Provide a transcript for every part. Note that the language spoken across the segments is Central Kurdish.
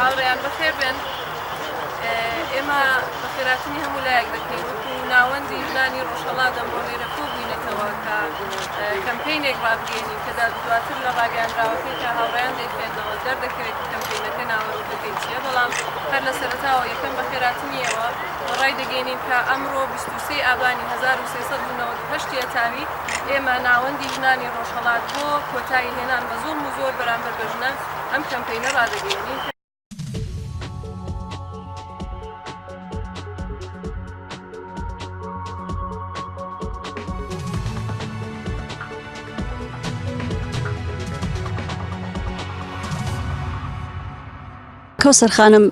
هاوڕێیان بەخێر بێن. ئێمە بەخێراتنی هەموو لایەک دەکەین وەکو ناوەندی ژنانی ڕۆژھەڵات ئەمڕۆ لێرە کۆبووینەتەوە کە کەمپەینێک ڕابگەینین کە دواتر لە ڕاگەیاندراوەکەی کە هاوڕێیان دەیخوێندەوە دەردەکەوێت کەمپەینەکە ناوەڕۆکەکەی چییە، بەڵام هەر لە سەرەتاوە یەکەم بەخێراتنیەوە ڕای دەگەینین کە ئەمڕۆ 23 ئابانی 1398 تاوی ئێمە ناوەندی ژنانی ڕۆژھەڵات بۆ کۆتایی هێنان بە زۆر و زۆر بەرامبەر بە ژنان ئەم کەمپەینە ڕادەگەینین. کەوسەر خانم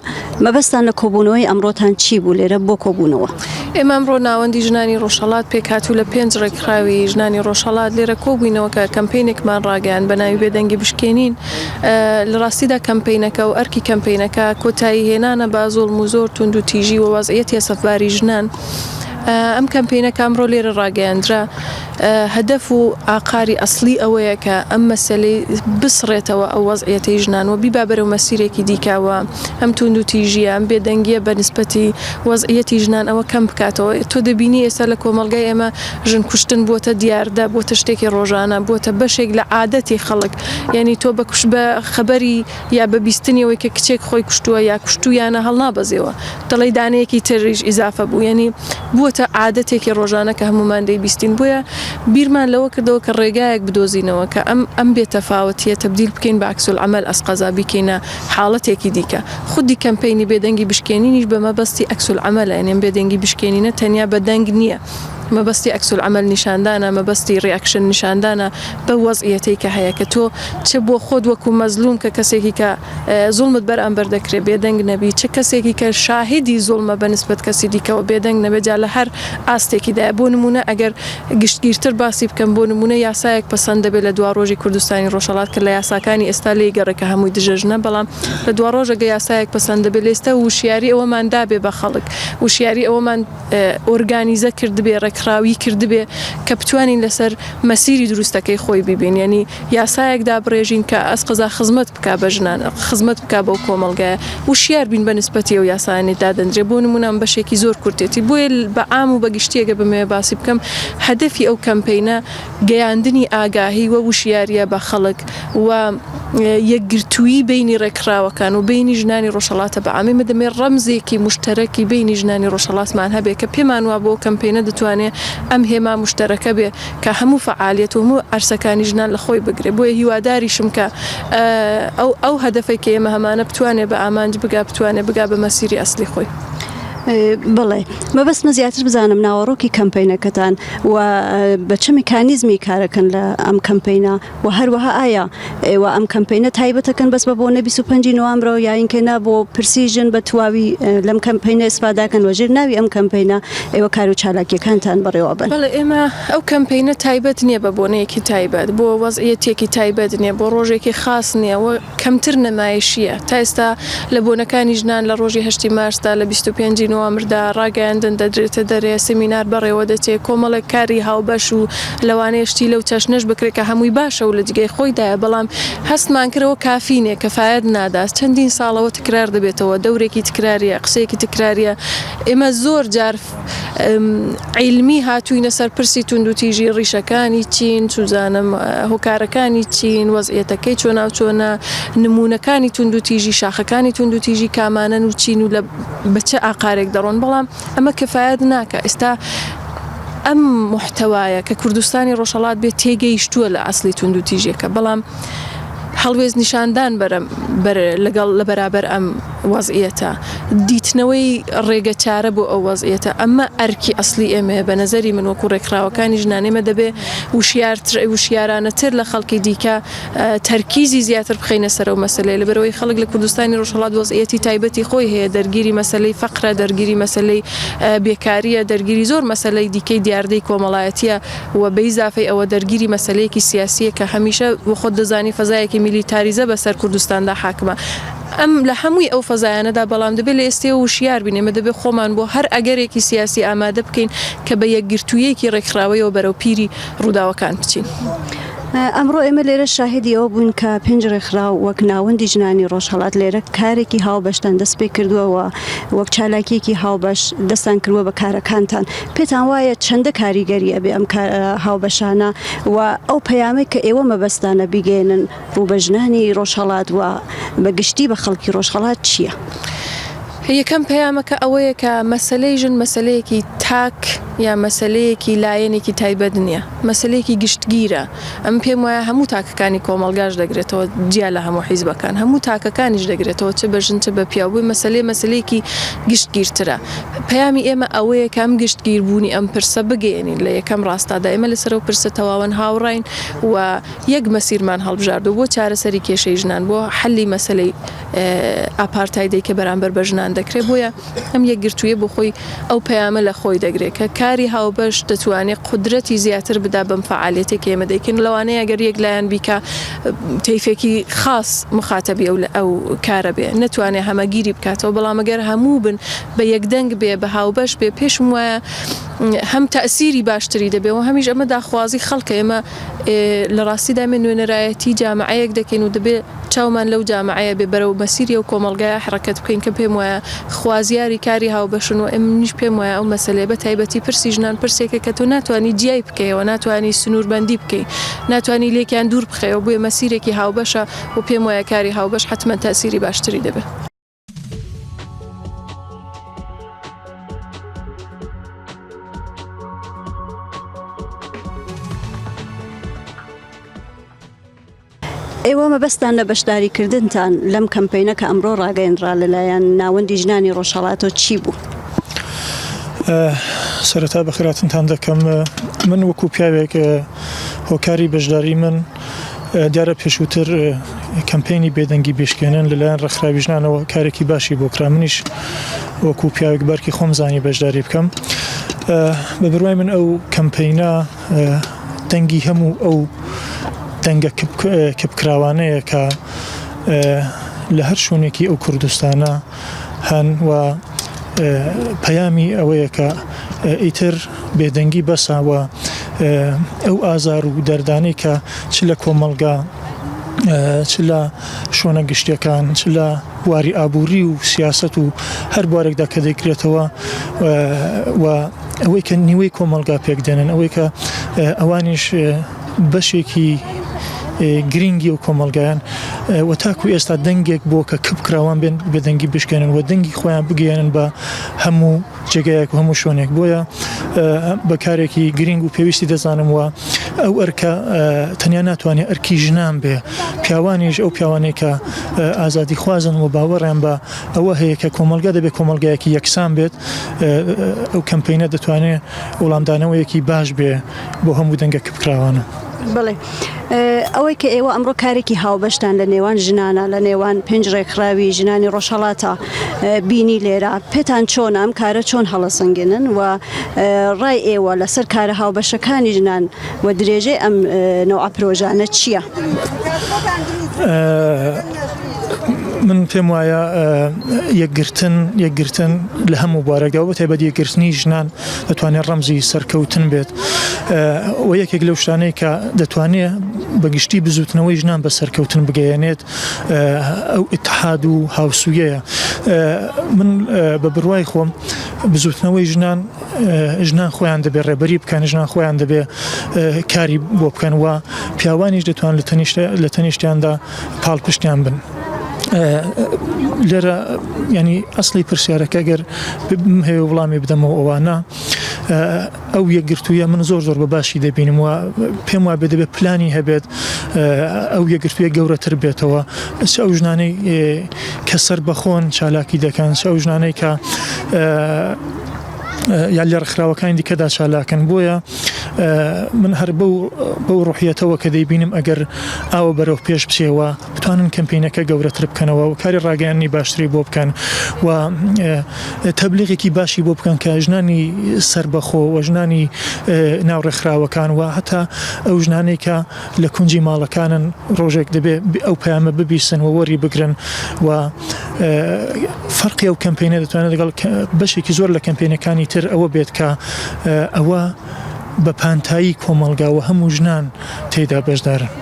مەبەستان لە کۆبوونەوەی ئەمڕۆتان چی بوو لێرە بۆ کۆبوونەوە؟ ئێمە ئەمڕۆ ناوەندی ژنانی ڕۆژھەڵات پێکهاتوو لە 5 ڕێکخراوی ژنانی ڕۆژھەڵات لێرە کۆبووینەوە کە کەمپەینێکمان ڕاگەیاند بە ناوی بێدەنگی بشکێنین. لە ڕاستیدا کەمپەینەکە و ئەرکی کەمپەینەکە کۆتایی هێنانە با زۆڵم و زۆر توند و تیژی و وەزعیەتی سەفباری ژنان. ئەم کەمپەینەکە ئەمڕۆ لێرە ڕاگەیاندرا. هەدەف و ئاقاری ئەسلی ئەوەیە کە ئەم مەسەلەی بسڕێتەوە ئەو وەزعیەتەی ژنان و بیبا بەرەو مەسیرێکی دیکاوە ئەم توند و تیژیە ئەم بێدەنگیە بە نسبەتی وەزعیەتی ژنان ئەوە کەم بکاتەوە. تۆ دەبینی ئێستا لە کۆمەڵگای ئێمە ژن کوشتن بۆتە دیاردە بۆتە شتێکی ڕۆژانە بۆتە بەشێک لە عادەتی خەڵک، یعنی تۆ بە خەبەری یا بە بیستنیەوەی کە کچێک خۆی کوشتووە یا کوشتویانە هەڵنابەزێەوە دڵی دانەیەکی تریش ئیزافە بوو، یعنی بووتە عادەتێکی ڕۆژانە کە هەمومان دەیبیستین. بۆیە بیرمان لەوە کردەوە کە ڕێگایەک بدۆزینەوە کە ئەم بێتەفاوەتیە تەبدیل بکەین بە عەکسولعەمەل ئەسقەزا بیکەینە حاڵەتێکی دیکە. خودی کەمپەینی بێدەنگی بشکێنینیش بە مەبەستی عەکسولعەمەلە، یعنی بێدەنگی بشکێنینە تەنیا بە دەنگ نییە، مەبەستی عەکسولعەمەل نیشاندانە، مەبەستی ڕیاکشن نیشاندانە بە وەزعیەتەی کە هەیە کە تۆ چ بۆ خۆت وەکو مەزلوم کە کەسێکی کە زوڵمت بەرامبەر دەکرێت بێدەنگ نەبی، چه کەسێکی کە شاهدی زوڵمە بەنسبەت کەسی دیکەوە بێدەنگ نەبێت. جا لە هەر ئاستێکیدایە بۆ نمونە ئەگەر گشتگیرتر باسی بکەم بۆ نمونە یاسایەک پەسەند دەبێت لە دوا ڕۆژی کوردستانی ڕۆژھەڵات کە لە یاساکانی ئێستا لێی گەڕێکە هەمووی دژەژنە، بەڵام لە دوا ڕۆژەگە یاسایەک پەسەند دەبێت لە ئێستا وشیاری ئەوەمان دابێ بە خەڵک، وشیاری ئەوەمان ئۆرگانیزە کردبێ، ڕێکخراوی کردبێ کە بتوانین لەسەر مەسیری دروستەکەی خۆی ببین. یعنی یاسایەک دابڕێژین کە ئەسقەزا خزمەت بکا بە ژنان، خزمەت بکا بەو کۆمەڵگایە، وشیار بین بە نسبەتی ئەو یاسایانی دادەنرێ. بۆ نمونە بەشێکی زۆر کورتێتی بۆیە بە عام و بە گشتیەکە بمێ باسی بکەم هەدەفی ئەو کەمپەینە گەیاندنی ئاگاهی و وشیاریە بە خەڵک و یەکگرتووی بینی ڕێکخراوەکان و بینی ژنانی ڕۆژھەڵاتە بە عامی مەدەمێ ڕەمزێکی مشتەرەکی بینی ژنانی ڕۆژھەڵاتمان هەبێ کە پێمان وا بۆ کەمپەینە دەتوانێت ئەم هێما مشتەرەکە بێ کە هەموو فعالیەت و هەموو ئەرسەکانی ژنان لە خۆی بگرێ. بۆیە هیواداریشم کە ئەو هەدەفی کە ئێمە هەمانە بتوانێت بە ئامانج بتوانێت بگا بە مەسیری ئەسلی خۆی. بڵێ مەبەستمە زیاتر بزانم ناوەڕۆکی کەمپەینەکەتان و بە چه میکانیزمی کارەکەن لە ئەم کەمپەینە و هەروەها ئایا ئێوە ئەم کەمپەینە تایبەتەکەن بەس بە بۆنە 25 نوامبرەوە یا ئینکەنا بۆ پرسیژن بە تواوی لەم کەمپەینە ئیسفاداکەن وەژێر ناوی ئەم کەمپەینە ئێوە کار و چالاکیەکانتان بەڕێوە بن؟ بەڵێ ئێمە ئەو کەمپەینە تایبەت نییە بە بۆنەیەکی تایبەت، بۆ وەزعیەتێکی تایبەت نییە، بۆ ڕۆژێکی خاص نییە و کەمتر نەمایشیە. تا ئێستا لە بۆنەکانی ژنان لە ڕۆژی 8 مارسدا لە 25 نوامبردا ڕاگەیاندن دەدرێتە دەرێ سمینار بەڕێوە دەچێت کۆمەڵێک کاری هاوبەش و لەوانەیەشتی لەو چەشنەش بکرێت کە هەمووی باشە و لە جگەی خۆیدایە، بەڵام هەستمان کردەوە کافینێ کەفایەت نادات. چەندین ساڵەوە تکرار دەبێتەوە، دەورێکی تکراریە، قسەیەکی تکراریە. ئێمە زۆر جار عیلمی هاتووینە سەر پرسی توند و تیژی ڕیشەکانی چین، سوزانم هۆکارەکانی چین، وەزعیەتەکەی چۆنە نمونونەکانی توند و تیژی، شاخەکانی توند و تیژی کامانەن و چین و لە بەچە ئاقارێک دەڕۆن، بەڵام ئەمە کەفایەت ناکە. ئێستا ئەم محتەوایە کە کوردستانی ڕۆژھەڵات بێت تێگەیشتووە لە ئەسلی توند و تیژیەکە، بەڵام هەڵوێز نیشاندان لەگەڵ لە بەرابەر ئەم وەزعیەتە دیتنەوەی ڕێگە چارە بۆ ئەو وەزعیەتە. ئەمە ئەرکی ئەسلی ئێمە بە نەزەری من وەکو ڕێکخراوەکانی ژنانێمە دەبێ وشیارانەتر لە خەڵکی دیکە تەرکیزی زیاتر بخەینە سەر ئەو مەسەلەی، لەبەرەوەی خەڵک لە کوردستانی ڕۆژھەڵات وەزعیەتی تایبەتی خۆی هەیە، دەرگیری مەسەلەی فەقرە، دەرگیری مەسەلەی بێکاریە، دەرگیری زۆر مەسەلەی دیکەی دیاردەی کۆمەڵایەتیە و بە ئیزافەی ئەوە دەرگیری مەسەلەیەکی سیاسیە کە هەمیشە خۆت دەزانی فەزایەکی میلیتاریزە بەسەر کوردستاندا حاکمە. ئەم لە هەمووی ئەو فەزایانەدا بەڵام دەبێت لە ئێستێ وشیار بینێمە دەبێت خۆمان بۆ هەر ئەگەرێکی سیاسی ئامادە بکەین کە بە یەکگرتوویەکی ڕێکخراوەیەوە بەرەو پیری ڕووداوەکان بچین. ئەمڕۆ ئێمە لێرە شاهدی ئەوە بوون کە پێنج ڕێکخرا وەک ناوەندی ژنانی ڕۆژهەڵات لێرە کارێکی هاوبەشتان دەست پێ کردووەوە وەک چالاکیێکی هاوبەش دەستان کردووە بە کارەکانتان پێتان وایە چەندە کاریگەریە بێ ئەم هاوبەشانە و ئەو پەیامەی کە ئێوە مەبەستانە بیگەێنن ڕوو بە ژنانی ڕۆژهەڵات و بەگشتی بە خەڵکی ڕۆژهەڵات چییە؟ یەکەم پەیامەکە ئەوەیە کە مەسەلەی ژن مەسەلەیەکی تاک یا مەسەلەیەکی لایەنێکی تایبەت نییە مەسەلەیەکی گشتگیرە ئەم پێم وایە هەموو تاکەکانی کۆمەلگاش دەگرێتەوە جیا لە هەموو حیزبەکان هەموو تاکەکانیش دەگرێتەوە چ بە ژن چ بە پیاوبووی مەسەلەیەکی گشتگیرترە پەیامی ئێمە ئەوەیە کە ئەم گشتگیربوونی ئەم پرسە بگەێنین لە یەکەم ڕاستادا ئێمە لەسەر و پرسە تەواوەن هاوڕاین و یەک مەسیرمان هەڵبژاردو بۆ چارەسەری کێشەی ژنان بۆ حەلی مەسەلەی ئاپارتایدی کە بەرامبەر بە ژنان دەکرێت بۆیە ئەم یەکگرتوویە بۆ خۆی ئەو پەیامە لە خۆی دەگرێت کە کاری هاوبەش دەتوانێت قودرەتی زیاتر بدا بەم فعالیتێک ئێمە دەیکن لەوانەیە ئەگەر یەک لایەن بیکە تەیفێکی خاص مخاتەبی ئەو کارە بێ نەتوانێت هەمەگیری بکاتەوە بەڵام ئەگەر هەموو بن بە یەکدەنگ بێ بە هاوبەش بێ پێشم وایە هەم تەئسیری باشتری دەبێ و هەمیش ئەمە داخوازی خەڵکە ئێمە لە ڕاستیدا من نوێنەرایەتی جامعەیەک دەکەین و دەبێت چاومان لەو جامعەیە بێ بەرەو مەسیری و کۆمەڵگایە حرەکەت بکەین کە پێم وایە خوازیاری کاری هاوبەشن و ئەمنیش پێم وایە ئەو مەسەلەیە بە تایبەتی پرسی ژنان پرسێکە کە تۆ ناتوانانی جیای بکەیەوە ناتوانانی سنووربەندی بکەی ناتوانانی لێکیان دوور بخەیەوە بۆیە مەسیرێکی هاوبەشە و پێم وایە کاری هاوبەش حتمما تەئسیری باشتری دەبێت ئێوە مەبەستان لە بەشداریکردنتان لەم کەمپەینە کە ئەمڕۆ ڕاگەیەنرا لەلایەن ناوەندی ژنانی ڕۆژهەڵاتەوە چی بوو؟ سەرەتا بەخێراتنتان دەکەم من وەکو پیاوێک هۆکاری بەشداری من دیارە پێشووتر کەمپەینی بێدەنگی بێشکێنن لەلایەن ڕێکخراوی ژنانەوە کارێکی باشی بۆ کرا منیش وەکو پیاوێک بەرکی خۆم زانی بەشداری بکەم بە بڕوای من ئەو کەمپەینە دەنگی هەموو ئەو دەنگە کەپکراوانەیە کە لە هەر شوێنێکی ئەو کوردستانە هەن و پەیامی ئەوەیە کە ئیتر بێدەنگی بەساوە ئەو ئازار و دەردانەی کە چ لە کۆمەڵگا چ لە شۆنە گشتیەکان چ لە بواری ئابووری و سیاست و هەر بوارێکدا کە دەیکرێتەوە و ئەوەی کە نیوەی کۆمەڵگا پێک دێنن ئەوەی کە ئەوانیش بەشێکی گرنگی و کۆمەڵگایان و تاکو ئێستا دەنگێک بۆ کە کەپکراوان بێن بێدەنگی بشکێنن و دەنگی خۆیان بگەێنن بە هەموو جێگایەک و هەموو شوێنێک بۆیە بەکارێکی گرنگ و پێویستی دەزانم وە ئەو ئەرکە تەنیا ناتوانێت ئەرکی ژنان بێ پیاوانیش ئەو پیاوانەی کە ئازادی خوازن و باوەڕیان بە ئەوە هەیە کە کۆمەلگا دەبێت کۆمەلگایەکی یەکسان بێت ئەو کەمپەینە دەتوانێت وەڵامدانەوەیەکی باش بێ بۆ هەموو دەنگە کەپکراوانە. بڵێ ئەوەی کە ئێوە ئەمڕۆ کارێکی هاوبەشتان لە نێوان ژنانە لە نێوان پێنج ڕێکخراوی ژنانی ڕۆژهەڵاتە بینی لێرە پێتان چۆن ئەم کارە چۆن هەڵەسەنگێنن و ڕای ئێوە لەسەر کارە هاوبەشەکانی ژنان و درێژەی ئەم نەوع پرۆژانە چییە؟ من پێم وایە یەکگرتن لە هەموو بوارەگا بە تایبەت یەکگرتنی ژنان دەتوانێت ڕەمزی سەرکەوتن بێت و یەکێک لەو شتانەی کە دەتوانێت بەگشتی بزوتنەوەی ژنان بە سەرکەوتن بگەیەنێت ئەو ئیتحاد و هاوسویەیە من بە بڕوای خۆم بزوتنەوەی ژنان خۆیان دەبێت ڕێبەری بکەن ژنان خۆیان دەبێت کاری بۆ بکەن و پیاوانیش دەتوان لە تەنیشتیاندا پاڵپشتیان بن لێرە ینی ئەسڵی پرسیارەکە گەر هەیە وڵامی بدەمەوە ئەوانە ئەو یەکگرتوویە من زۆر بە باشی دەبینم و پێم وایە دەبێت پلانی هەبێت ئەو یەکگرتوویە گەورەتر بێتەوە چ ئەو ژنانەی کە سەر بەخۆن چالاکی دەکەن چ ئەو ژنانەی کە یا لە ڕێکخراوەکانی دیکەدا چالاکن بۆیە من هەر بەو ڕوحیەتەوە کە دەیبینم ئەگەر ئاوە بەرەو پێش بچێەوە بتوانن کەمپەینەکە گەورەتر بکەنەوە و کاری ڕاگەیاندنی باشتری بۆ بکەن و تەبلیغێکی باشی بۆ بکەن کە ژنانی سەربەخۆ و ژنانی ناوڕێکخراوەکان و هەتا ئەو ژنانەی کە لە کونجی ماڵەکانن ڕۆژێک دەبێت ئەو پەیامە ببیسن و وەری بگرن و فەرقی ئەو کەمپەینە دەتوانێت لەگەڵ بەشێکی زۆر لە کەمپەینەکانی تر ئەوە بێت کە ئەوە بە پانتایی کۆمەلگاوە هەموو ژنان تێدا بەشدارن.